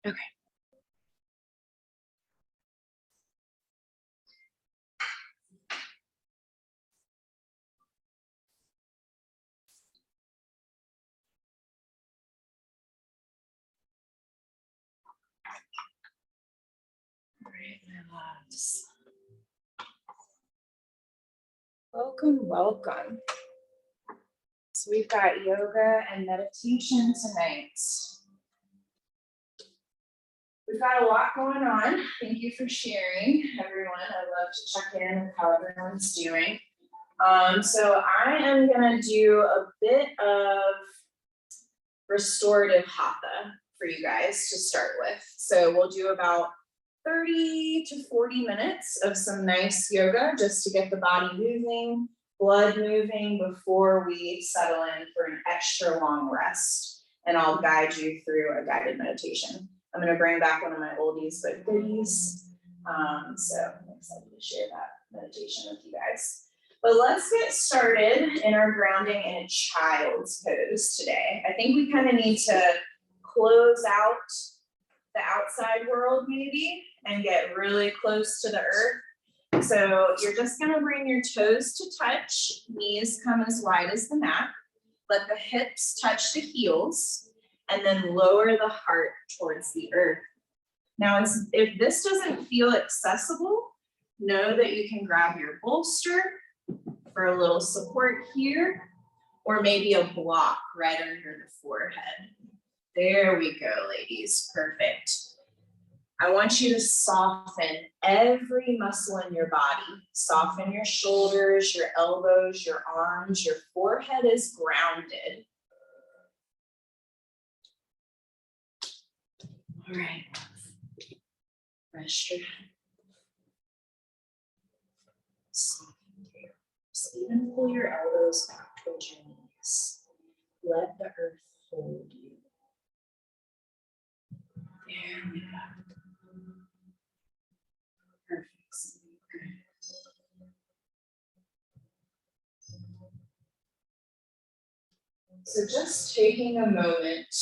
Okay. All right, my loves. Welcome. So we've got yoga and meditation tonight. We've got a lot going on. Thank you for sharing, everyone. I love to check in with how everyone's doing. So I am gonna do a bit of restorative hatha for you guys to start with. So we'll do about 30 to 40 minutes of some nice yoga just to get the body moving, blood moving before we settle in for an extra long rest. And I'll guide you through a guided meditation. I'm going to bring back one of my oldies but goodies. So I'm excited to share that meditation with you guys. But let's get started in our grounding in a child's pose today. I think we kind of need to close out the outside world maybe and get really close to the earth. So you're just going to bring your toes to touch, knees come as wide as the mat. Let the hips touch the heels and then lower the heart towards the earth. Now, if this doesn't feel accessible, know that you can grab your bolster for a little support here, or maybe a block right under the forehead. There we go, ladies, perfect. I want you to soften every muscle in your body. Soften your shoulders, your elbows, your arms, your forehead is grounded. All right, rest your head. Soften your arms. Even pull your elbows back towards your knees. Let the earth hold you. There we go. Perfect. So just taking a moment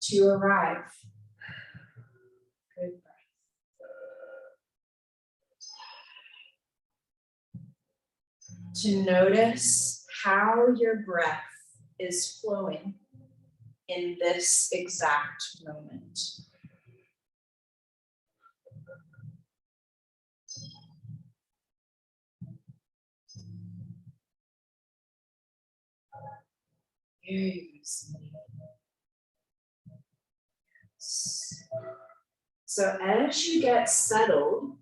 to arrive. Good breath. To notice how your breath is flowing in this exact moment. Here you go. So as you get settled,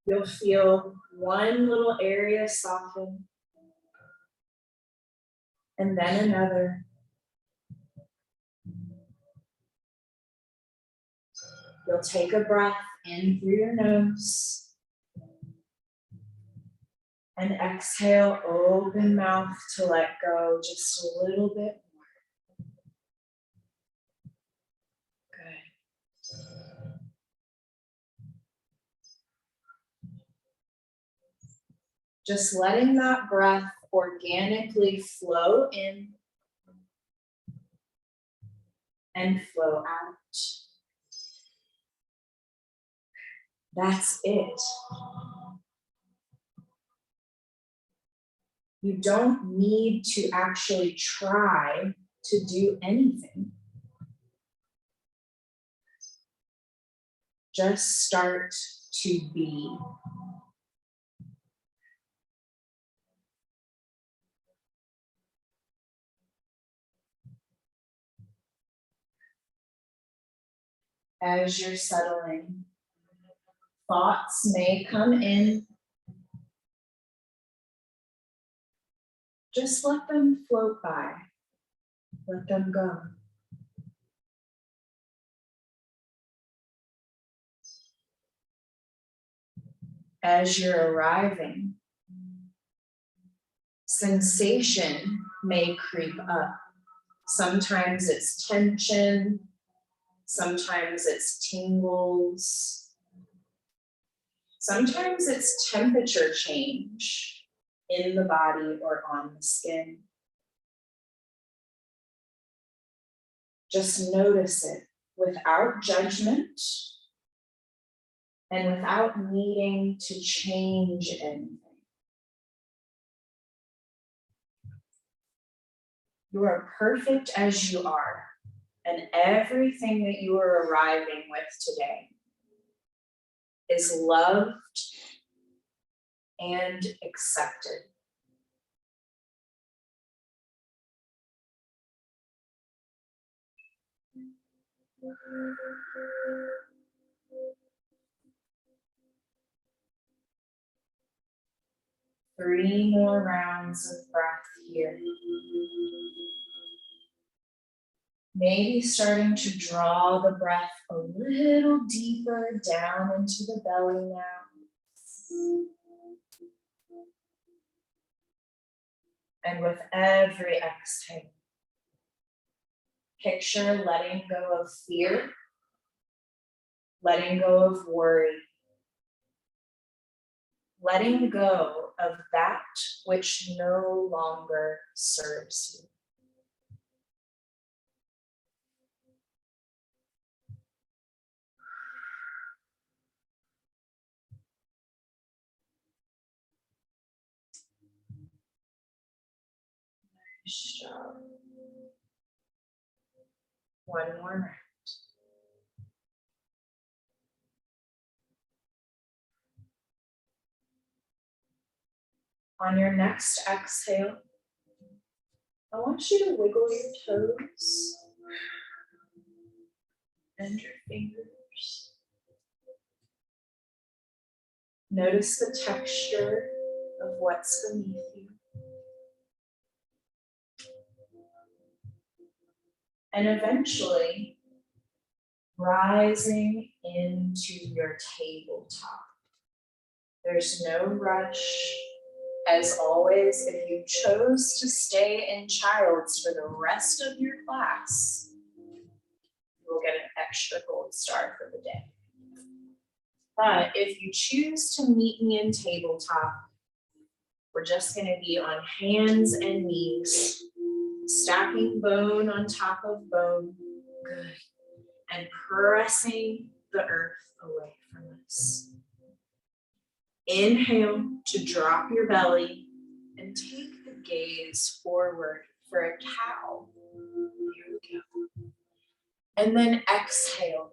you'll feel one little area soften, and then another. You'll take a breath in through your nose, and exhale, open mouth to let go just a little bit more. Good. Just letting that breath organically flow in and flow out. That's it. You don't need to actually try to do anything. Just start to be. As you're settling, thoughts may come in. Just let them float by. Let them go. As you're arriving, sensation may creep up. Sometimes it's tension, sometimes it's tingles, sometimes it's temperature change in the body or on the skin. Just notice it without judgment and without needing to change anything. You are perfect as you are, and everything that you are arriving with today is loved and accepted. Three more rounds of breath here. Maybe starting to draw the breath a little deeper down into the belly now. And with every exhale, picture letting go of fear, letting go of worry, letting go of that which no longer serves you. Nice job. One more round. On your next exhale, I want you to wiggle your toes and your fingers. Notice the texture of what's beneath you. And eventually, rising into your tabletop. There's no rush. As always, if you chose to stay in Child's for the rest of your class, you'll get an extra gold star for the day. But if you choose to meet me in tabletop, we're just going to be on hands and knees, stacking bone on top of bone. Good. And pressing the earth away from us. Inhale to drop your belly and take the gaze forward for a cow. Here we go. And then exhale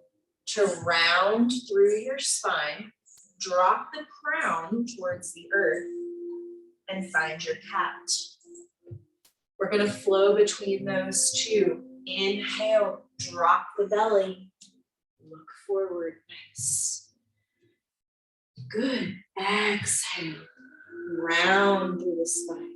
to round through your spine, drop the crown towards the earth, and find your cat. We're going to flow between those two. Inhale, drop the belly, look forward, nice. Good. Exhale, round through the spine.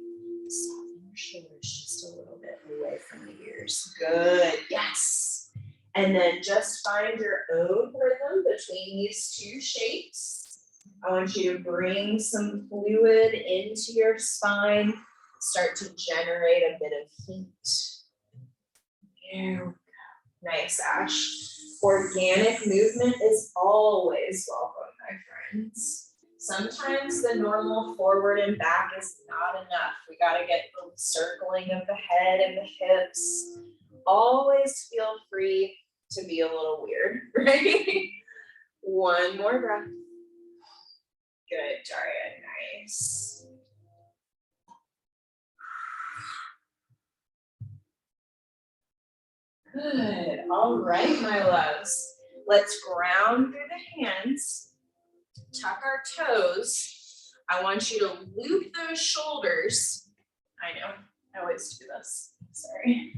Soften your shoulders just a little bit away from the ears. Good, yes. And then just find your own rhythm between these two shapes. I want you to bring some fluid into your spine. Start to generate a bit of heat. There we go. Nice, Ash. Organic movement is always welcome, my friends. Sometimes the normal forward and back is not enough. We got to get the circling of the head and the hips. Always feel free to be a little weird, right? One more breath. Good, Daria, nice. Good, all right, my loves. Let's ground through the hands. Tuck our toes. I want you to loop those shoulders. I know, I always do this, sorry.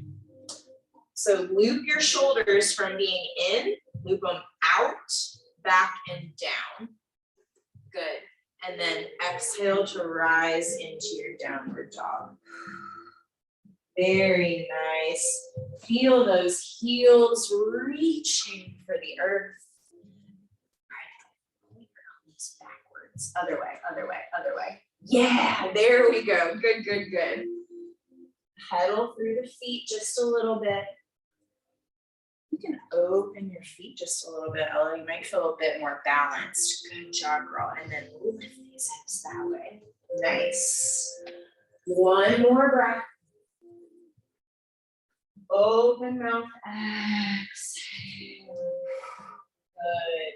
So loop your shoulders from being in, loop them out, back and down. Good. And then exhale to rise into your downward dog. Very nice. Feel those heels reaching for the earth. Backwards. Other way, other way, other way. Yeah, there we go. Good, good, good. Pedal through the feet just a little bit. You can open your feet just a little bit, Ella. You might feel a bit more balanced. Good job, girl. And then lift these hips that way. Nice. One more breath. Open mouth, exhale. Good.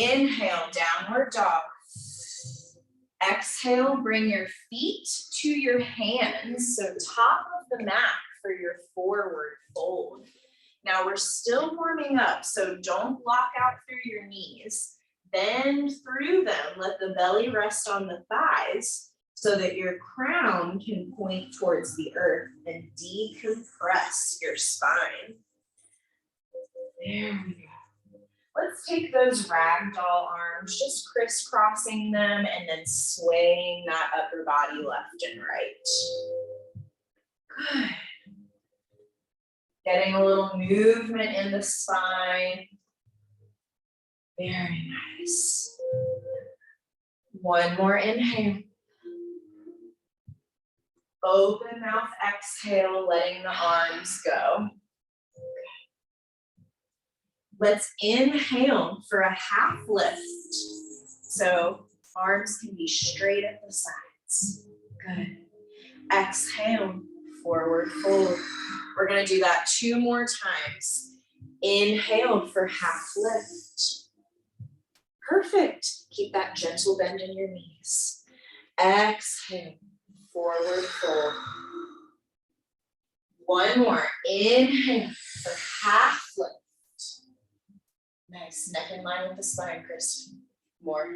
Inhale, downward dog. Exhale, bring your feet to your hands, so top of the mat for your forward fold. Now we're still warming up, so don't block out through your knees. Bend through them, let the belly rest on the thighs so that your crown can point towards the earth and decompress your spine. There we go. Let's take those ragdoll arms, just crisscrossing them and then swaying that upper body left and right. Good. Getting a little movement in the spine. Very nice. One more inhale. Open mouth, exhale, letting the arms go. Let's inhale for a half lift. So arms can be straight at the sides. Good. Exhale, forward fold. We're gonna do that 2 more times. Inhale for half lift. Perfect. Keep that gentle bend in your knees. Exhale, forward fold. One more. Inhale for half lift. Nice, neck in line with the spine, Chris. More.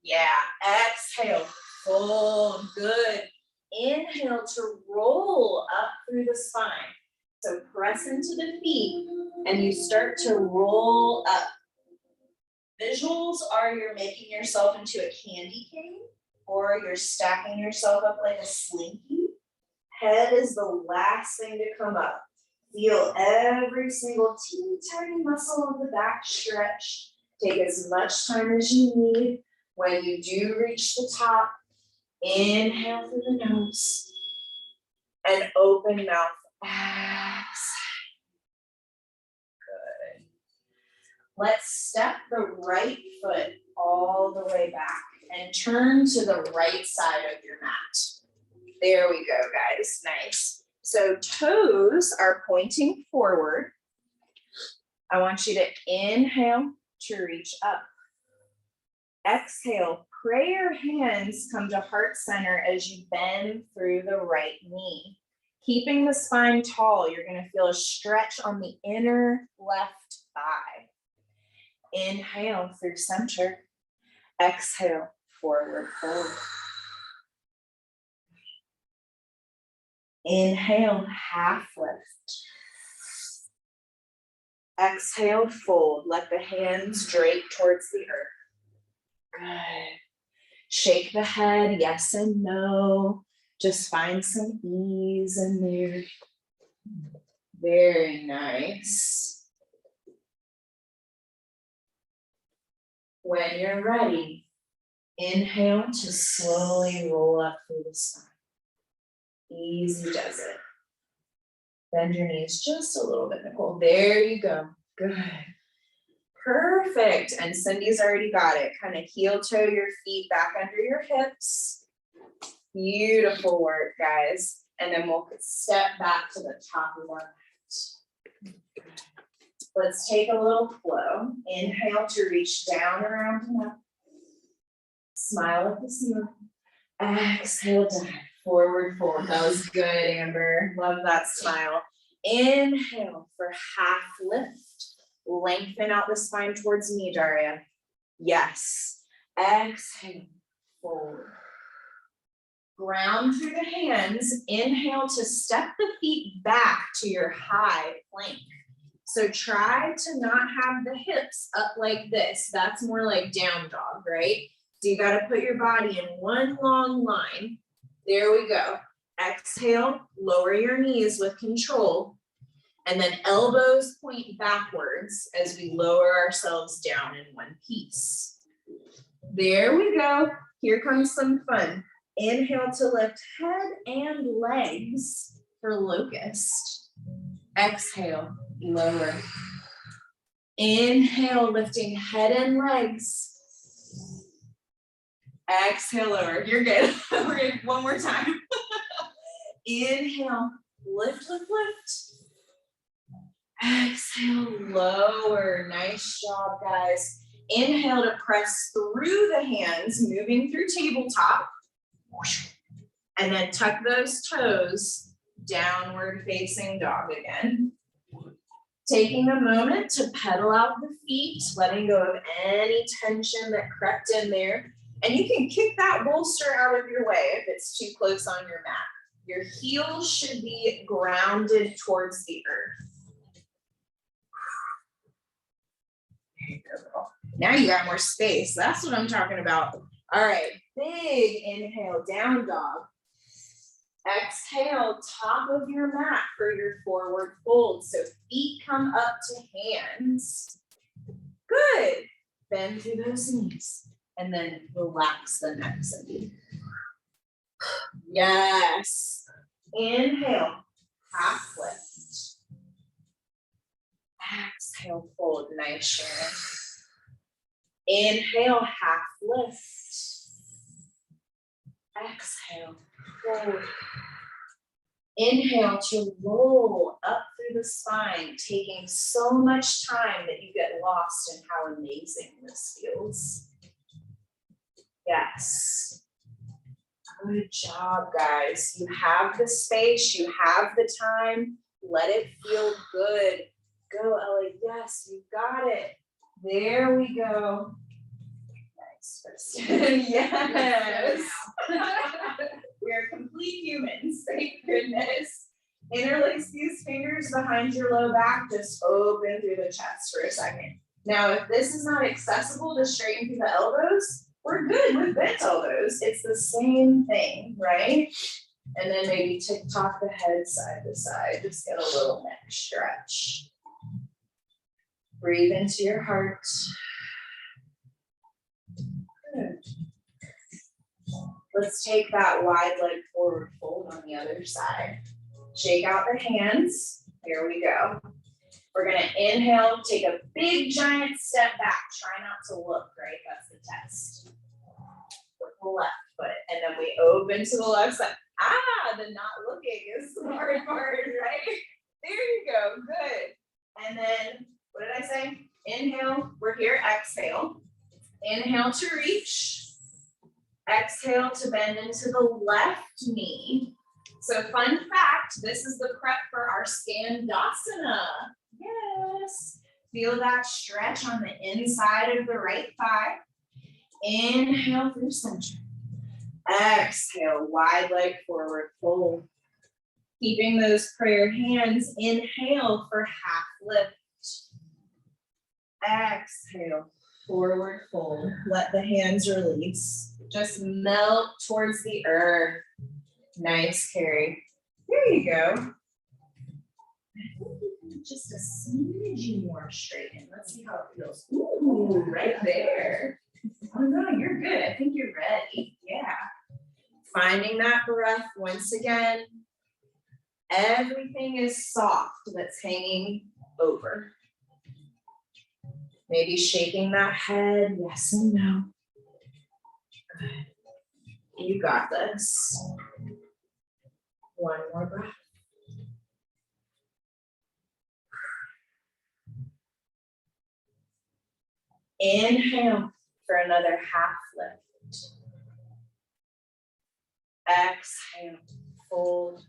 Yeah, exhale, fold, good. Inhale to roll up through the spine. So press into the feet and you start to roll up. Visuals are you're making yourself into a candy cane or you're stacking yourself up like a slinky. Head is the last thing to come up. Feel every single teeny tiny muscle of the back stretch. Take as much time as you need. When you do reach the top, inhale through the nose and open mouth. Exhale. Good. Let's step the right foot all the way back and turn to the right side of your mat. There we go, guys. Nice. So toes are pointing forward. I want you to inhale to reach up. Exhale, pray your hands come to heart center as you bend through the right knee. Keeping the spine tall, you're gonna feel a stretch on the inner left thigh. Inhale through center. Exhale, forward fold. Inhale, half lift. Exhale, fold. Let the hands drape towards the earth. Good. Shake the head, yes and no. Just find some ease in there. Very nice. When you're ready, inhale to slowly roll up through the spine. Easy does it. Bend your knees just a little bit, Nicole. There you go. Good. Perfect. And Cindy's already got it. Kind of heel toe your feet back under your hips. Beautiful work, guys. And then we'll step back to the top of our mat. Let's take a little flow. Inhale to reach down, around, and up. Smile at the ceiling. Exhale, dive. Forward fold. That was good, Amber. Love that smile. Inhale for half lift. Lengthen out the spine towards me, Daria. Yes. Exhale, forward. Ground through the hands. Inhale to step the feet back to your high plank. So try to not have the hips up like this. That's more like down dog, right? So you got to put your body in one long line. There we go. Exhale, lower your knees with control. And then elbows point backwards as we lower ourselves down in one piece. There we go. Here comes some fun. Inhale to lift head and legs for locust. Exhale, lower. Inhale, lifting head and legs. Exhale, lower. You're good. We're good. One more time. Inhale, lift, lift, lift. Exhale, lower. Nice job, guys. Inhale to press through the hands, moving through tabletop. And then tuck those toes, downward facing dog again. Taking a moment to pedal out the feet, letting go of any tension that crept in there. And you can kick that bolster out of your way if it's too close on your mat. Your heels should be grounded towards the earth. There you go. Now you got more space. That's what I'm talking about. All right, big inhale, down dog. Exhale, top of your mat for your forward fold. So feet come up to hands. Good. Bend through those knees and then relax the neck. Yes. Inhale, half lift. Exhale, fold. Nice, Sharon. Inhale, half lift. Exhale, fold. Inhale to roll up through the spine, taking so much time that you get lost in how amazing this feels. Yes. Good job, guys. You have the space, you have the time. Let it feel good. Go, Ellie. Yes, you got it. There we go. Nice. Yes. We are complete humans, thank goodness. Interlace these fingers behind your low back, just open through the chest for a second. Now, if this is not accessible to straighten through the elbows, we're good with bent elbows. It's the same thing, right? And then maybe tick-tock the head side to side, just get a little neck stretch. Breathe into your heart. Good. Let's take that wide leg forward fold on the other side. Shake out the hands. Here we go. We're gonna inhale, take a big giant step back. Try not to look, right? That's the test. With the left foot, and then we open to the left side. The not looking is the hard part, right? There you go, good. And then, what did I say? Inhale, we're here, exhale. Inhale to reach. Exhale to bend into the left knee. So fun fact, this is the prep for our Skandasana. Yes. Feel that stretch on the inside of the right thigh. Inhale through center. Exhale, wide leg forward fold. Keeping those prayer hands, inhale for half lift. Exhale, forward fold. Let the hands release. Just melt towards the earth. Nice, Carrie. There you go. I think we can just a smidge more straighten. Let's see how it feels. Ooh, right there. Oh no, you're good. I think you're ready. Yeah. Finding that breath once again. Everything is soft that's hanging over. Maybe shaking that head, yes and no. Good. You got this. One more breath. Inhale for another half lift. Exhale, fold.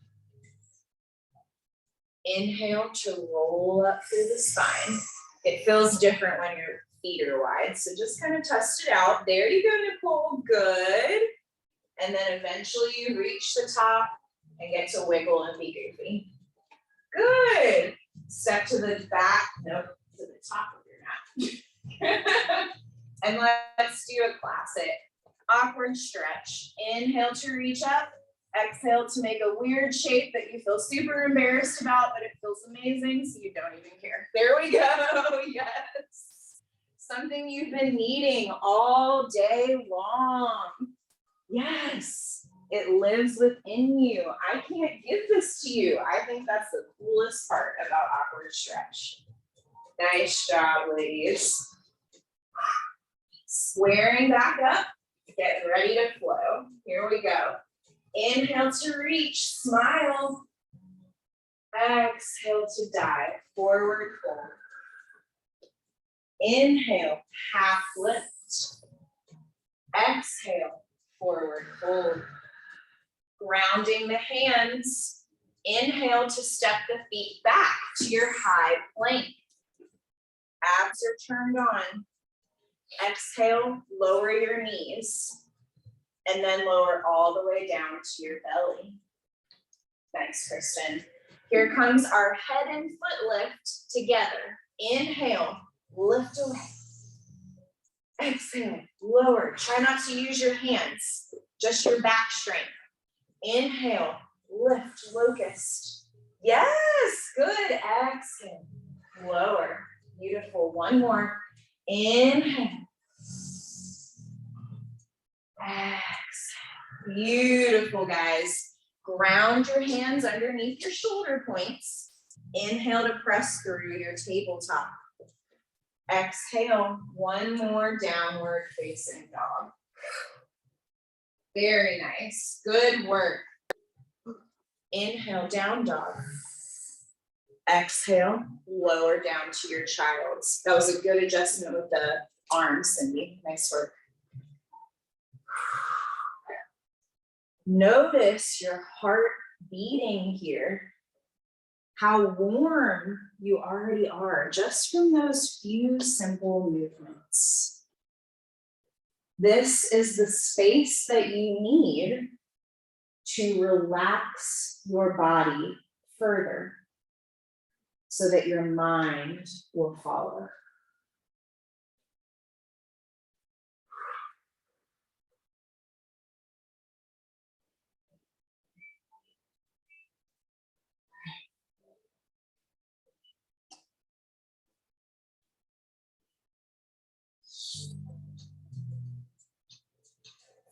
Inhale to roll up through the spine. It feels different when your feet are wide, so just kind of test it out. There you go, Nicole, good. And then eventually you reach the top and get to wiggle and be goofy. Good. Step to the back, nope, to the top of your mat. And let's do a classic awkward stretch. Inhale to reach up. Exhale to make a weird shape that you feel super embarrassed about, but it feels amazing, so you don't even care. There we go, yes. Something you've been needing all day long. Yes, it lives within you. I can't give this to you. I think that's the coolest part about awkward stretch. Nice job, ladies. Squaring back up, getting ready to flow. Here we go. Inhale to reach, smile. Exhale to dive, forward fold. Inhale, half lift. Exhale, forward fold. Grounding the hands. Inhale to step the feet back to your high plank. Abs are turned on. Exhale, lower your knees. And then lower all the way down to your belly. Thanks, Kristen. Here comes our head and foot lift together. Inhale, lift away. Exhale, lower. Try not to use your hands, just your back strength. Inhale, lift, locust. Yes, good. Exhale, lower. Beautiful. One more. Inhale. Exhale. Beautiful, guys. Ground your hands underneath your shoulder points. Inhale to press through your tabletop. Exhale, one more downward facing dog. Very nice. Good work. Inhale, down dog. Exhale, lower down to your child's. That was a good adjustment with the arms, Cindy. Nice work. Notice your heart beating here, how warm you already are just from those few simple movements. This is the space that you need to relax your body further so that your mind will follow.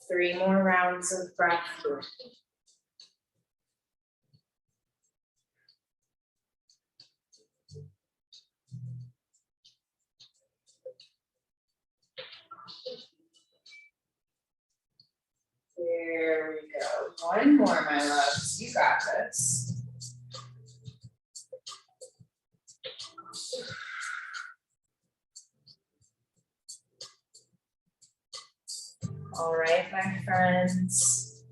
Three more rounds of breath. There we go. One more, my loves. You got this. All right, my friends.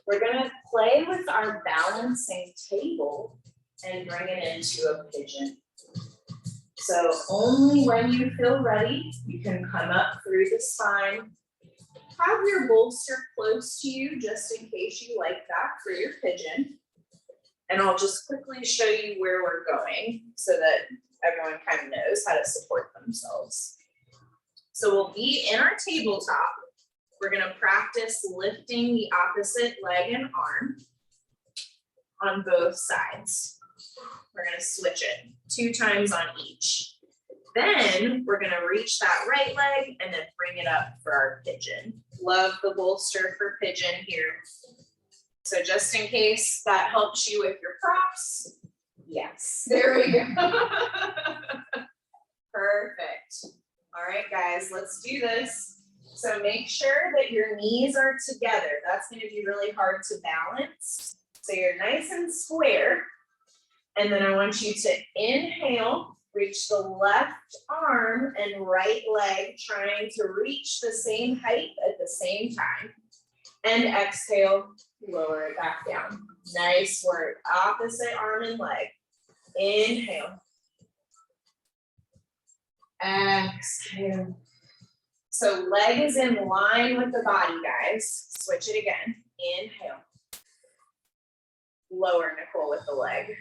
We're gonna play with our balancing table and bring it into a pigeon. So only when you feel ready, you can come up through the spine. Have your bolster close to you just in case you like that for your pigeon. And I'll just quickly show you where we're going so that everyone kind of knows how to support themselves. So we'll be in our tabletop. We're gonna practice lifting the opposite leg and arm on both sides. We're gonna switch it 2 times on each. Then we're gonna reach that right leg and then bring it up for our pigeon. Love the bolster for pigeon here. So just in case that helps you with your props. Yes, there we go. Perfect. All right, guys, let's do this. So make sure that your knees are together. That's going to be really hard to balance. So you're nice and square. And then I want you to inhale, reach the left arm and right leg, trying to reach the same height at the same time. And exhale, lower it back down. Nice work. Opposite arm and leg. Inhale. Exhale. So leg is in line with the body, guys. Switch it again. Inhale. Lower, Nicole, with the leg.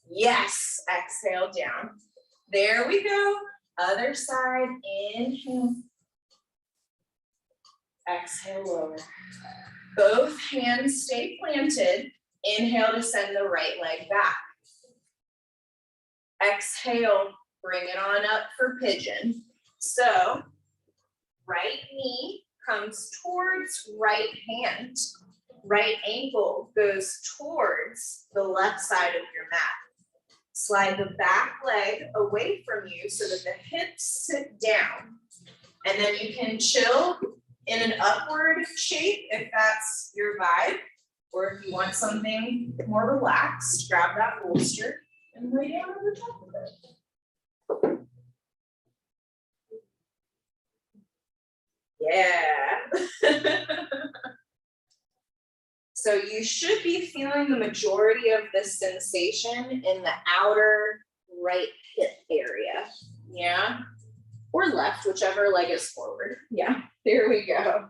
Yes. Exhale down. There we go. Other side. Inhale. Exhale, lower. Both hands stay planted. Inhale to send the right leg back. Exhale, bring it on up for pigeon. So, right knee comes towards right hand. Right ankle goes towards the left side of your mat. Slide the back leg away from you so that the hips sit down. And then you can chill in an upward shape if that's your vibe. Or if you want something more relaxed, grab that bolster and lay down on the top of it. Yeah. So you should be feeling the majority of this sensation in the outer right hip area. Yeah. Or left, whichever leg is forward. Yeah, there we go.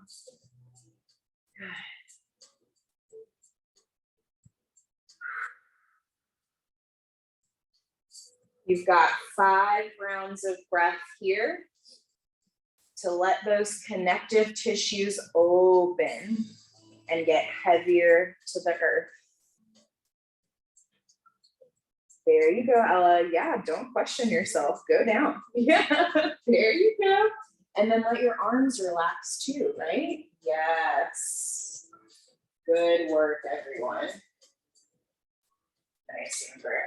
You've got 5 rounds of breath here to let those connective tissues open and get heavier to the earth. There you go, Ella. Yeah, don't question yourself. Go down. Yeah, there you go. And then let your arms relax too, right? Yes. Good work, everyone. Nice, Amber.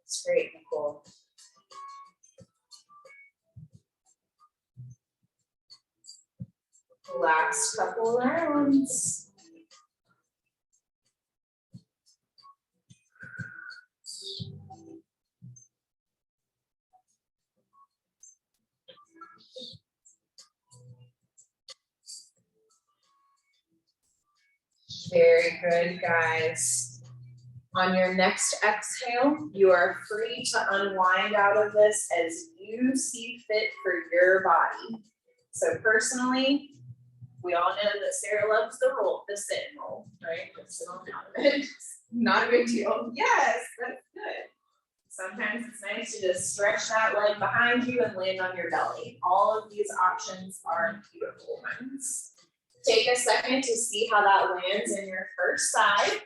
It's great, Nicole. Last couple rounds. Very good, guys. On your next exhale, you are free to unwind out of this as you see fit for your body. So personally, we all know that Sarah loves the sit and roll, right? Just sit on top of it. Not a big deal. Yes, that's good. Sometimes it's nice to just stretch that leg behind you and land on your belly. All of these options are beautiful ones. Take a second to see how that lands in your first side.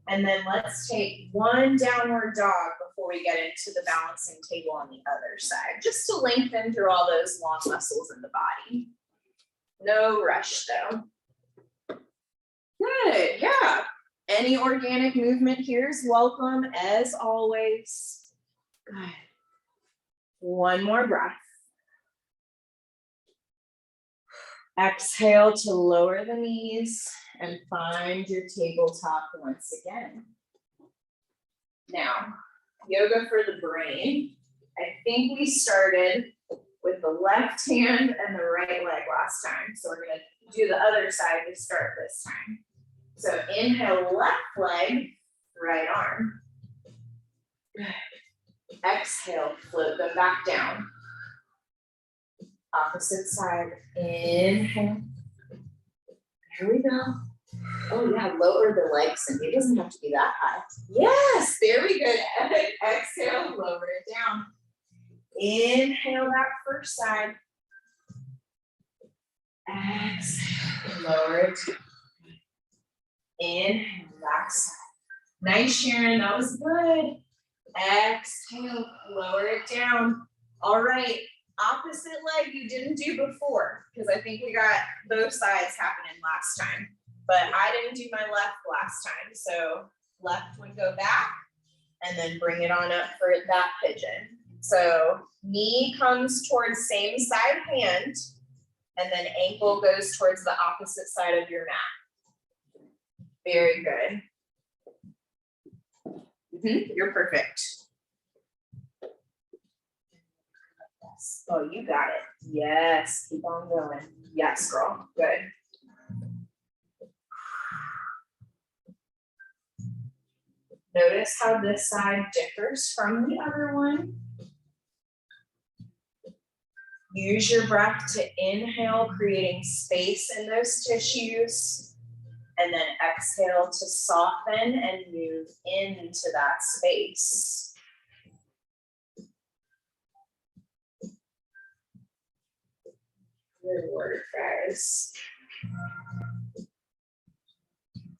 And then let's take one downward dog before we get into the balancing table on the other side, just to lengthen through all those long muscles in the body. No rush though. Good, yeah. Any organic movement here is welcome as always. Good. One more breath. Exhale to lower the knees and find your tabletop once again. Now, yoga for the brain. I think we started with the left hand and the right leg last time. So we're gonna do the other side to start this time. So inhale, left leg, right arm. Exhale, float them back down. Opposite side, inhale. Here we go. Oh yeah, lower the legs, and it doesn't have to be that high. Yes, there we go. Exhale, lower it down. Inhale that first side. Exhale, lower it. Inhale, back side. Nice, Sharon, that was good. Exhale, lower it down. All right, opposite leg you didn't do before, because I think we got both sides happening last time, but I didn't do my left last time. So left would go back and then bring it on up for that pigeon. So knee comes towards same side hand, and then ankle goes towards the opposite side of your mat. Very good. You're perfect. Yes. Oh, you got it. Yes, keep on going. Yes, girl, good. Notice how this side differs from the other one. Use your breath to inhale, creating space in those tissues, and then exhale to soften and move into that space. Good work, guys.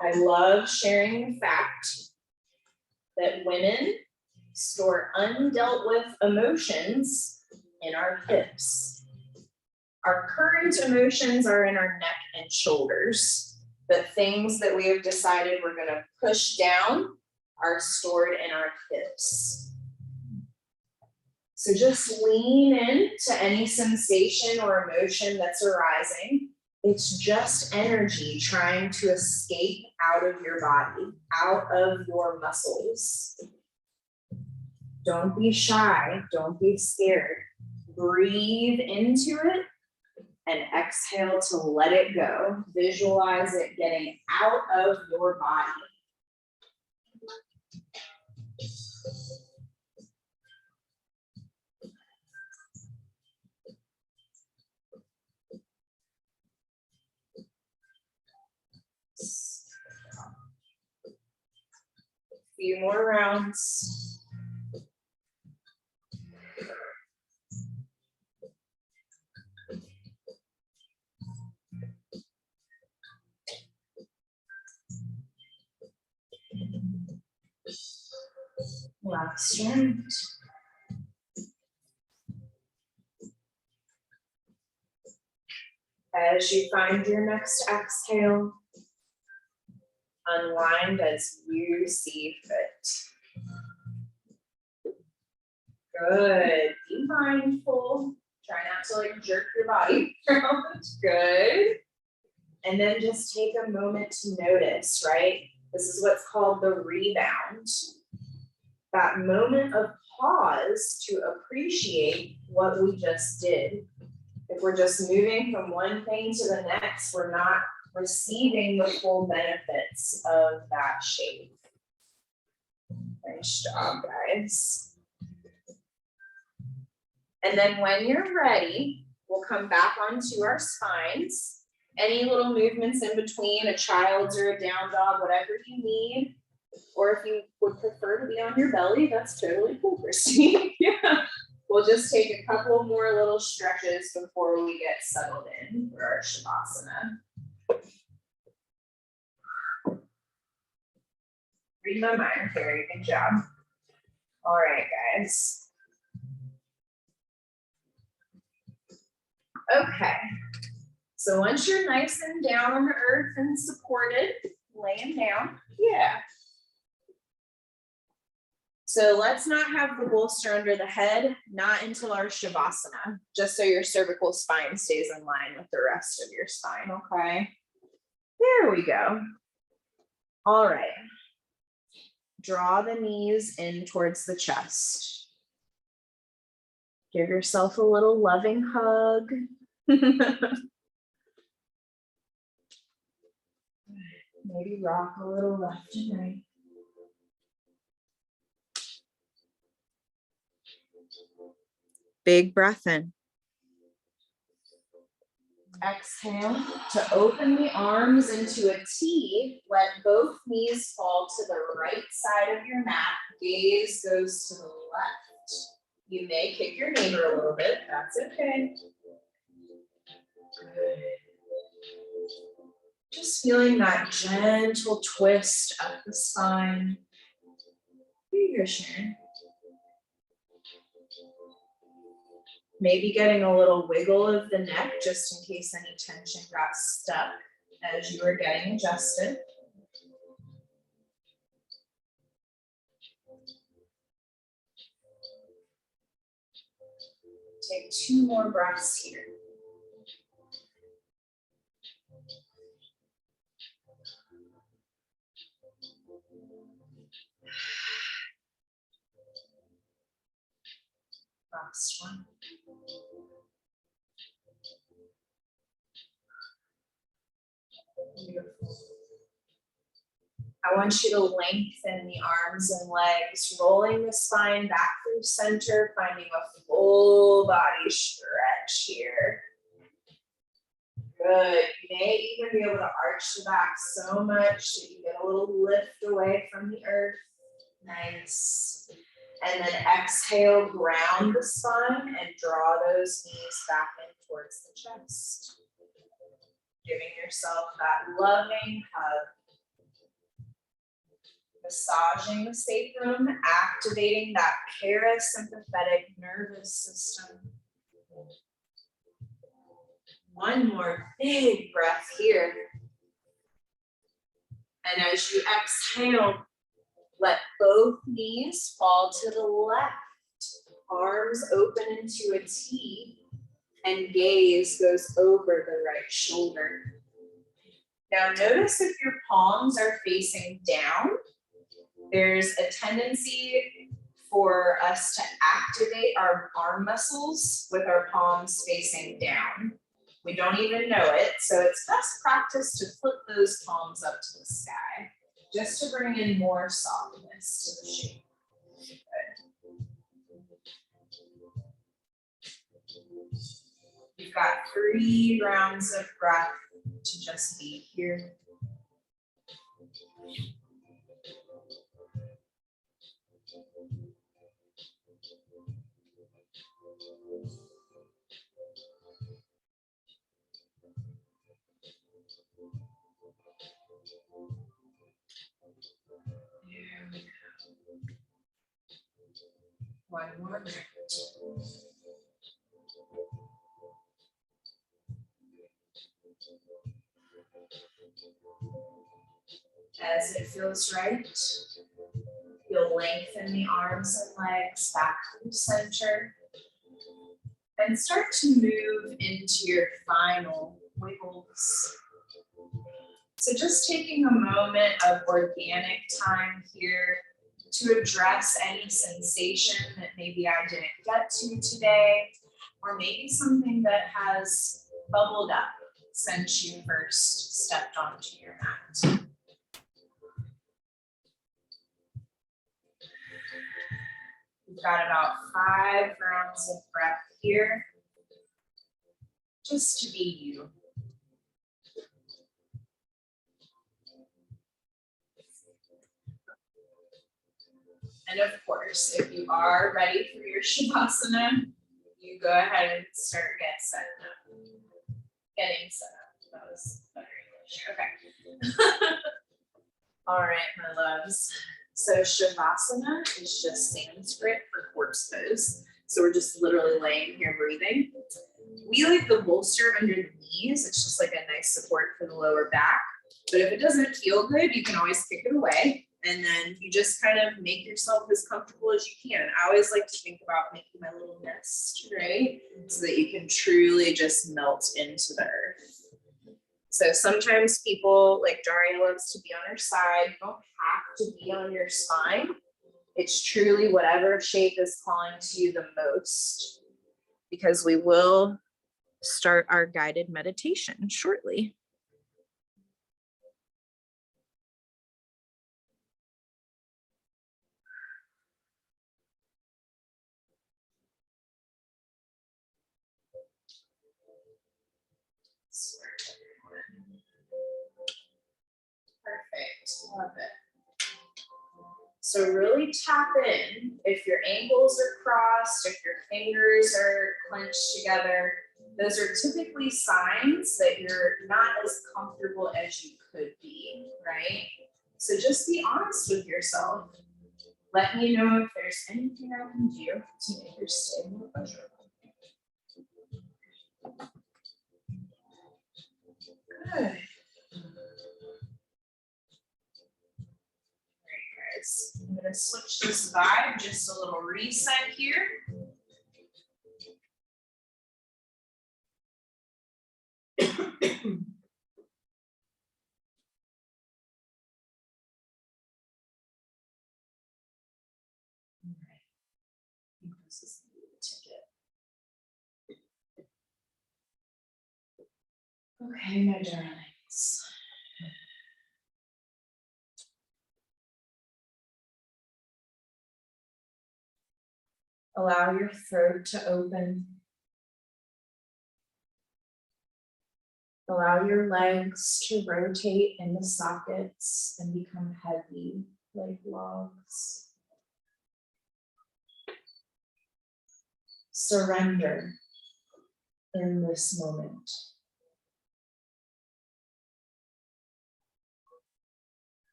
I love sharing the fact that women store undealt with emotions in our hips. Our current emotions are in our neck and shoulders. The things that we have decided we're going to push down are stored in our hips. So just lean into any sensation or emotion that's arising. It's just energy trying to escape out of your body, out of your muscles. Don't be shy, don't be scared. Breathe into it and exhale to let it go. Visualize it getting out of your body. Few more rounds. Last round. As you find your next exhale, unwind as you see fit. Good. Be mindful. Try not to like jerk your body around. Good. And then just take a moment to notice, right? This is what's called the rebound. That moment of pause to appreciate what we just did. If we're just moving from one thing to the next, we're not receiving the full benefits of that shape. Nice job, guys. And then when you're ready, we'll come back onto our spines. Any little movements in between, a child's or a down dog, whatever you need. Or if you would prefer to be on your belly, that's totally cool, Christine. Yeah. We'll just take a couple more little stretches before we get settled in for our Shavasana. Read my mind, Carrie. Good job. All right, guys. Okay. So once you're nice and down on the earth and supported, laying down, yeah. So let's not have the bolster under the head, not until our Shavasana, just so your cervical spine stays in line with the rest of your spine, okay? There we go. All right. Draw the knees in towards the chest. Give yourself a little loving hug. Maybe rock a little left and right. Big breath in. Exhale to open the arms into a T. Let both knees fall to the right side of your mat. Gaze goes to the left. You may kick your neighbor a little bit. That's okay. Good. Just feeling that gentle twist up the spine. Here you go, Sharon. Maybe getting a little wiggle of the neck just in case any tension got stuck as you were getting adjusted. Take 2 more breaths here. Last one. Beautiful. I want you to lengthen the arms and legs, rolling the spine back through center, finding a full body stretch here. Good. You may even be able to arch the back so much that you get a little lift away from the earth. Nice. And then exhale, ground the spine and draw those knees back in towards the chest. Giving yourself that loving hug. Massaging the sacrum, activating that parasympathetic nervous system. One more big breath here. And as you exhale, let both knees fall to the left. Arms open into a T, and gaze goes over the right shoulder. Now notice if your palms are facing down, there's a tendency for us to activate our arm muscles with our palms facing down. We don't even know it, so it's best practice to flip those palms up to the sky, just to bring in more softness to the shape. You've got 3 rounds of breath to just be here. One more. As it feels right, you'll lengthen the arms and legs back to the center and start to move into your final wiggles. So just taking a moment of organic time here to address any sensation that maybe I didn't get to today, or maybe something that has bubbled up since you first stepped onto your mat. We've got about 5 rounds of breath here, just to be you. And of course, if you are ready for your Shavasana, you go ahead and start getting set up. That was better English. Okay. All right, my loves. So Shavasana is just Sanskrit for horse pose. So we're just literally laying here breathing. We like the bolster under the knees. It's just like a nice support for the lower back. But if it doesn't feel good, you can always kick it away. And then you just kind of make yourself as comfortable as you can. I always like to think about making my little nest, right? So that you can truly just melt into the earth. So sometimes people, like Daria loves to be on her side. You don't have to be on your spine. It's truly whatever shape is calling to you the most, because we will start our guided meditation shortly. Perfect, love it. So really tap in. If your ankles are crossed, if your fingers are clenched together, those are typically signs that you're not as comfortable as you could be, right? So just be honest with yourself. Let me know if there's anything I can do to make your stay more pleasurable. Good. I'm going to switch this vibe, just a little reset here. This is the ticket. Okay, my darlings. Allow your throat to open. Allow your legs to rotate in the sockets and become heavy like logs. Surrender in this moment.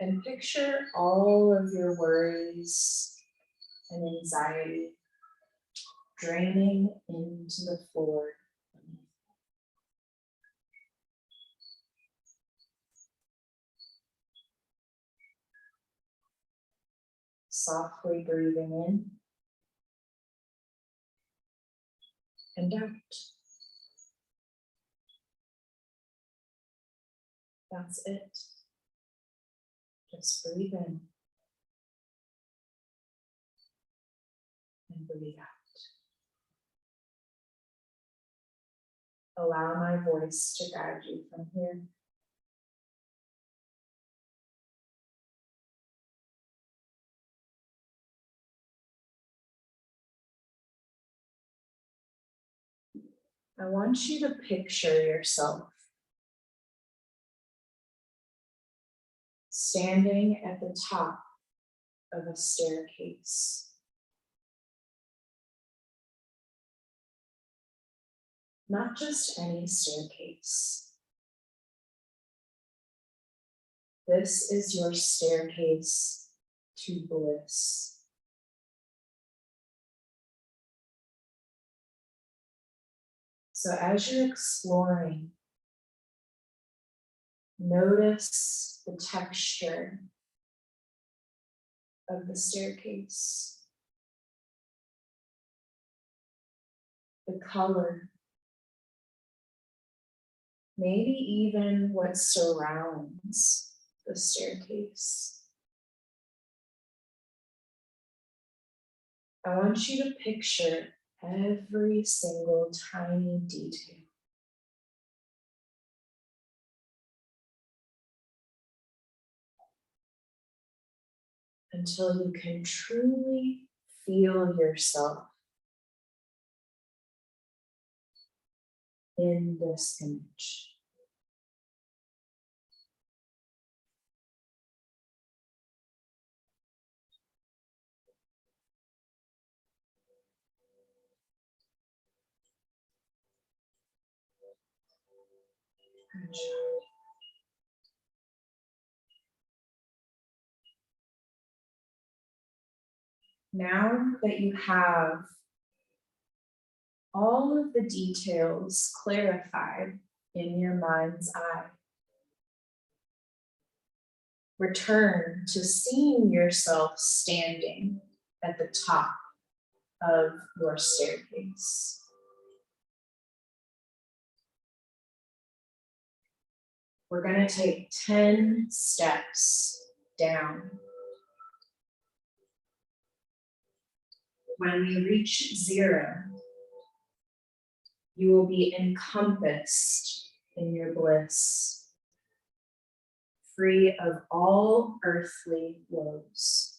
And picture all of your worries and anxiety draining into the floor. Softly breathing in and out. That's it. Just breathe in and breathe out. Allow my voice to guide you from here. I want you to picture yourself standing at the top of a staircase. Not just any staircase. This is your staircase to bliss. So as you're exploring, notice the texture of the staircase, the color, maybe even what surrounds the staircase. I want you to picture every single tiny detail. Until you can truly feel yourself in this image. Good job. Now that you have all of the details clarified in your mind's eye, return to seeing yourself standing at the top of your staircase. We're going to take 10 steps down. When we reach 0, you will be encompassed in your bliss, free of all earthly woes.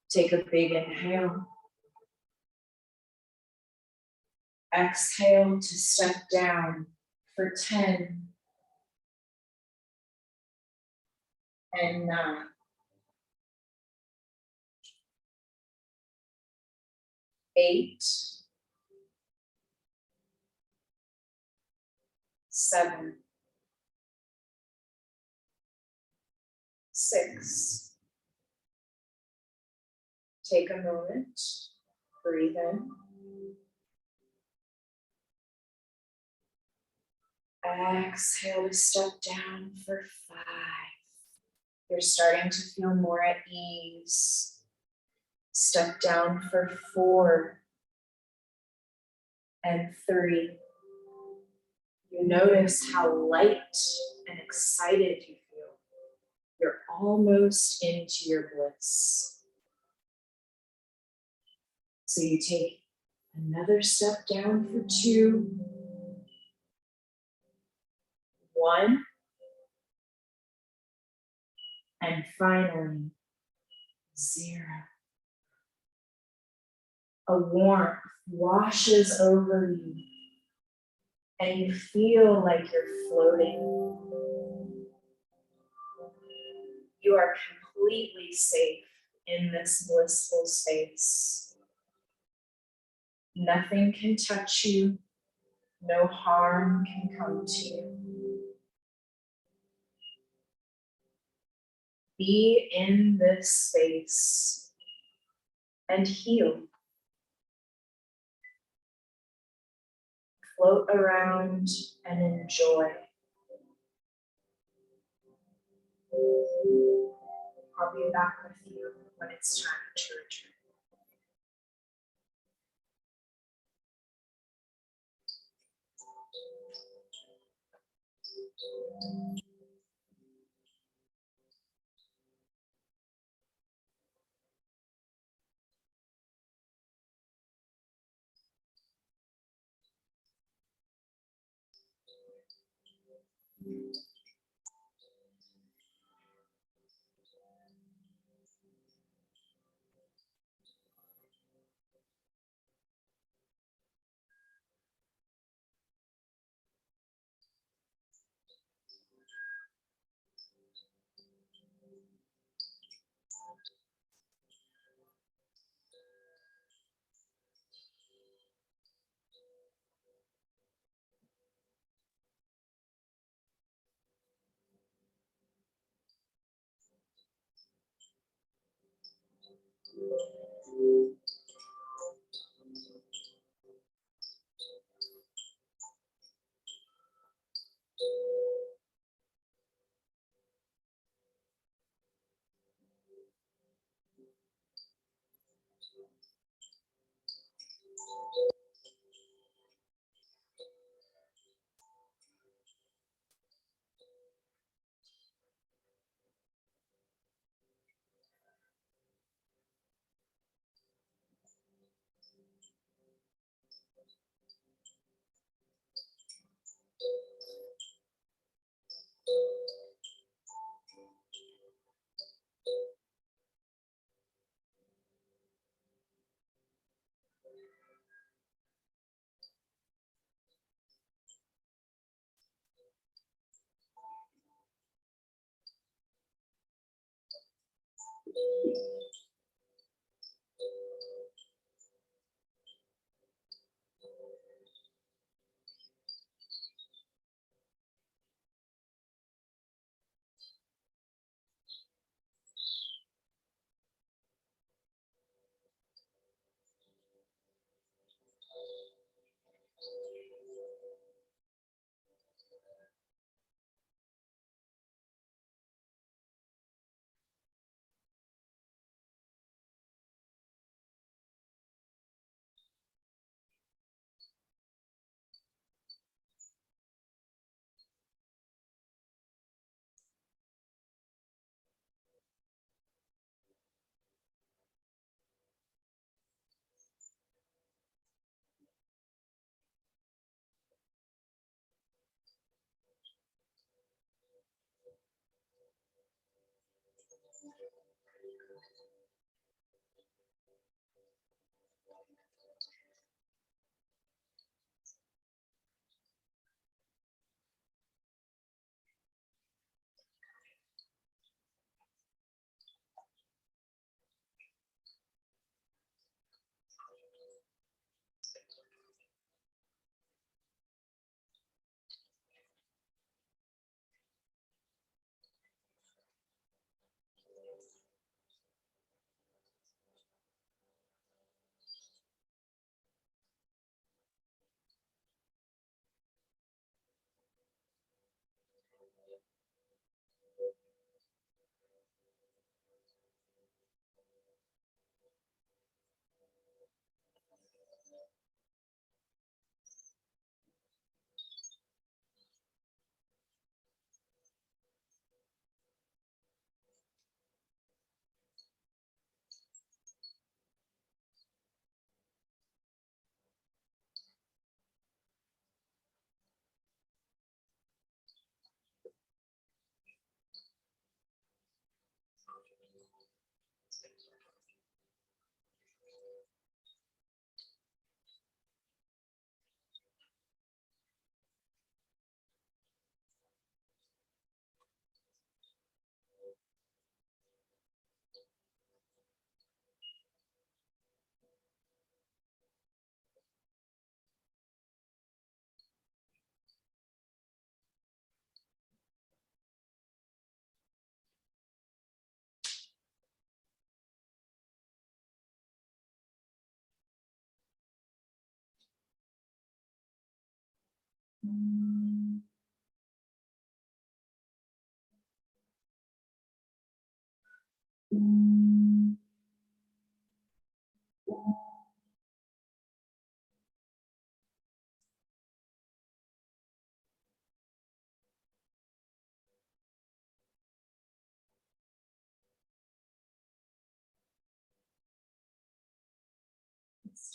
Take a big inhale. Exhale to step down for 10 and 9. 8, 7, 6. Take a moment, breathe in. Exhale to step down for 5. You're starting to feel more at ease. Step down for 4 and 3. You notice how light and excited you feel. You're almost into your bliss. So you take another step down for 2, 1, and finally 0. A warmth washes over you, and you feel like you're floating. You are completely safe in this blissful space. Nothing can touch you, no harm can come to you. Be in this space and heal. Float around and enjoy. I'll be back with you when it's time to return.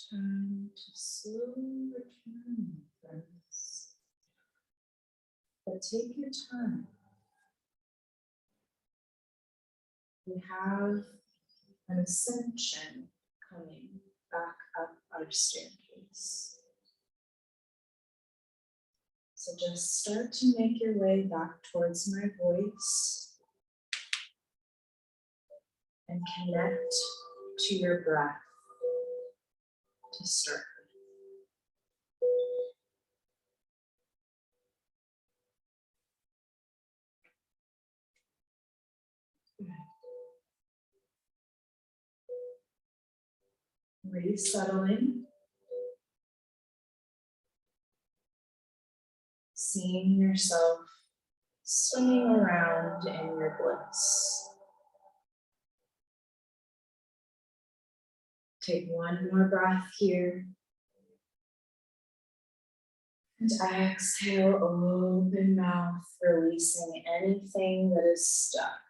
Time to slowly return, friends. But take your time. We have an ascension coming back up our staircase. So just start to make your way back towards my voice and connect to your breath to start. Resettling, seeing yourself swimming around in your bliss. Take one more breath here. And exhale, open mouth, releasing anything that is stuck.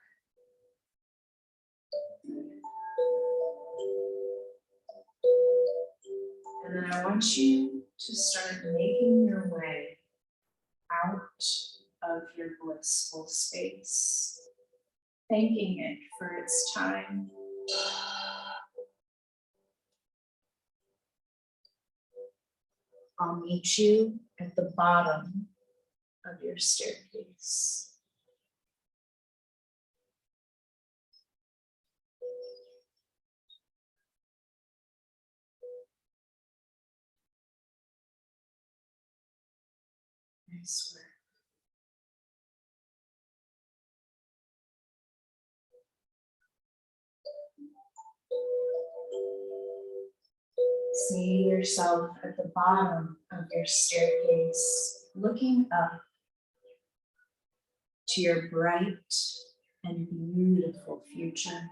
And then I want you to start making your way out of your blissful space, thanking it for its time. I'll meet you at the bottom of your staircase. Nice work. See yourself at the bottom of your staircase, looking up to your bright and beautiful future.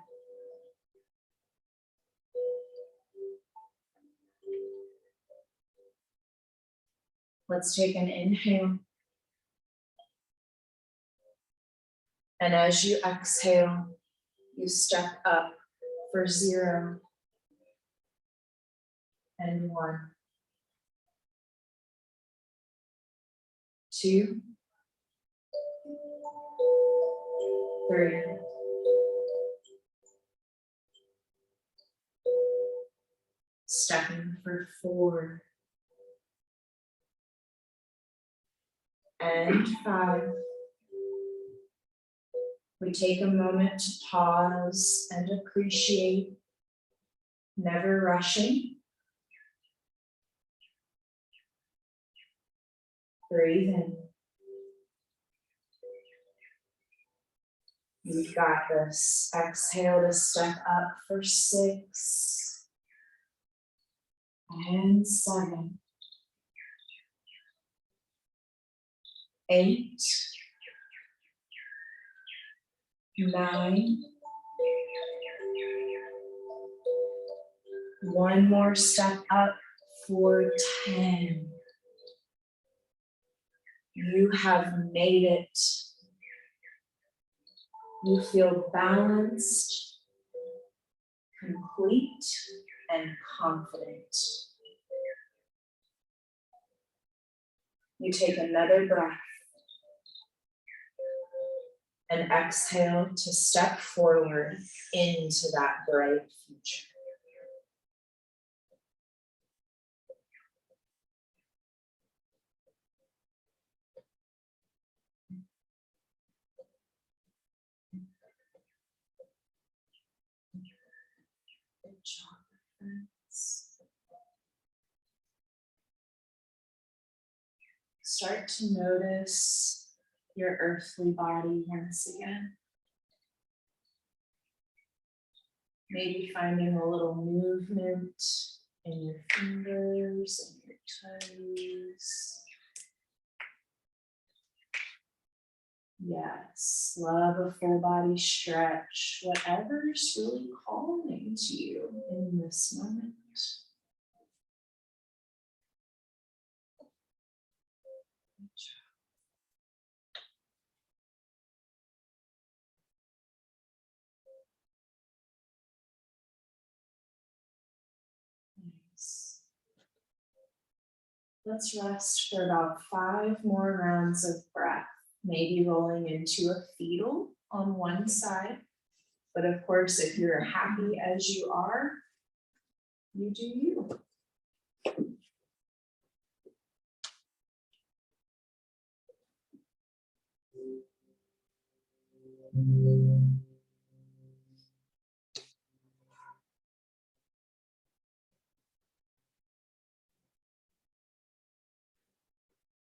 Let's take an inhale. And as you exhale, you step up for 0 and 1, 2, 3, stepping for 4 and 5. We take a moment to pause and appreciate, never rushing. Breathe in. You've got this. Exhale to step up for 6 and 7, 8, 9. One more step up for 10. You have made it. You feel balanced, complete, and confident. You take another breath and exhale to step forward into that bright future. Good job, friends. Start to notice your earthly body once again. Maybe finding a little movement in your fingers and your toes. Yes, love a full body stretch, whatever's really calling to you in this moment. Good job. Nice. Let's rest for about 5 more rounds of breath, maybe rolling into a fetal on one side. But of course, if you're happy as you are, you do you.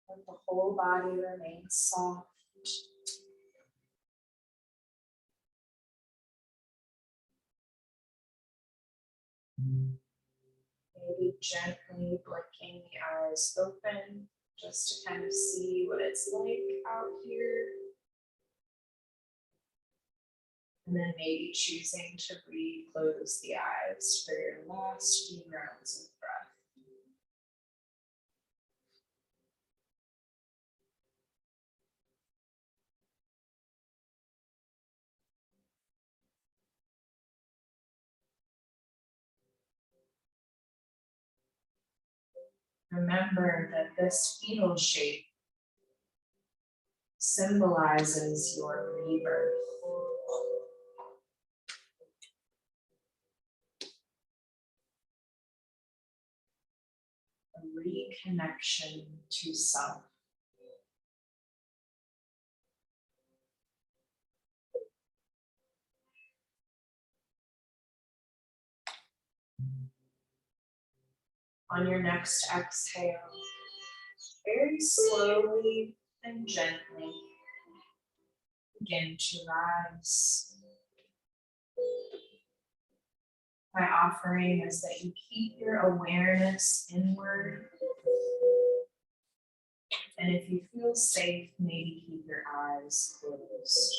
Let the whole body remain soft. Maybe gently blinking the eyes open just to kind of see what it's like out here. And then maybe choosing to re-close the eyes for your last few rounds of breath. Remember that this fetal shape symbolizes your rebirth. A reconnection to self. On your next exhale, very slowly and gently begin to rise. My offering is that you keep your awareness inward. And if you feel safe, maybe keep your eyes closed.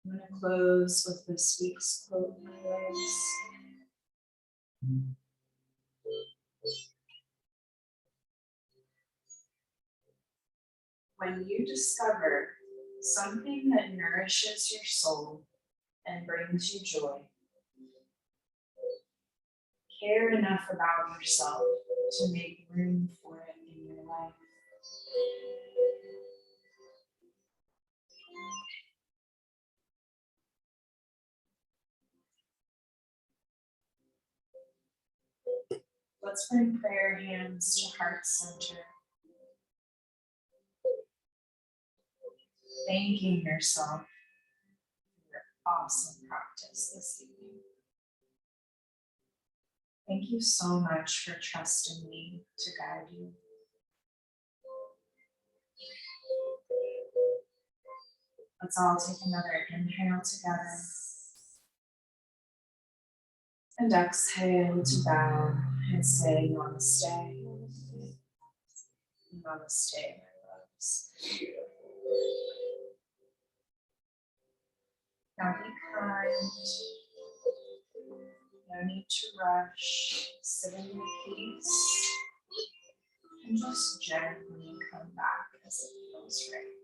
I'm going to close with this week's quote, my loves. When you discover something that nourishes your soul and brings you joy, care enough about yourself to make room for it in your life. Let's bring prayer hands to heart center. Thanking yourself for your awesome practice this evening. Thank you so much for trusting me to guide you. Let's all take another inhale together. And exhale to bow and say namaste. Namaste, my loves. Now be kind. No need to rush. Sit in your peace. And just gently come back as it feels right.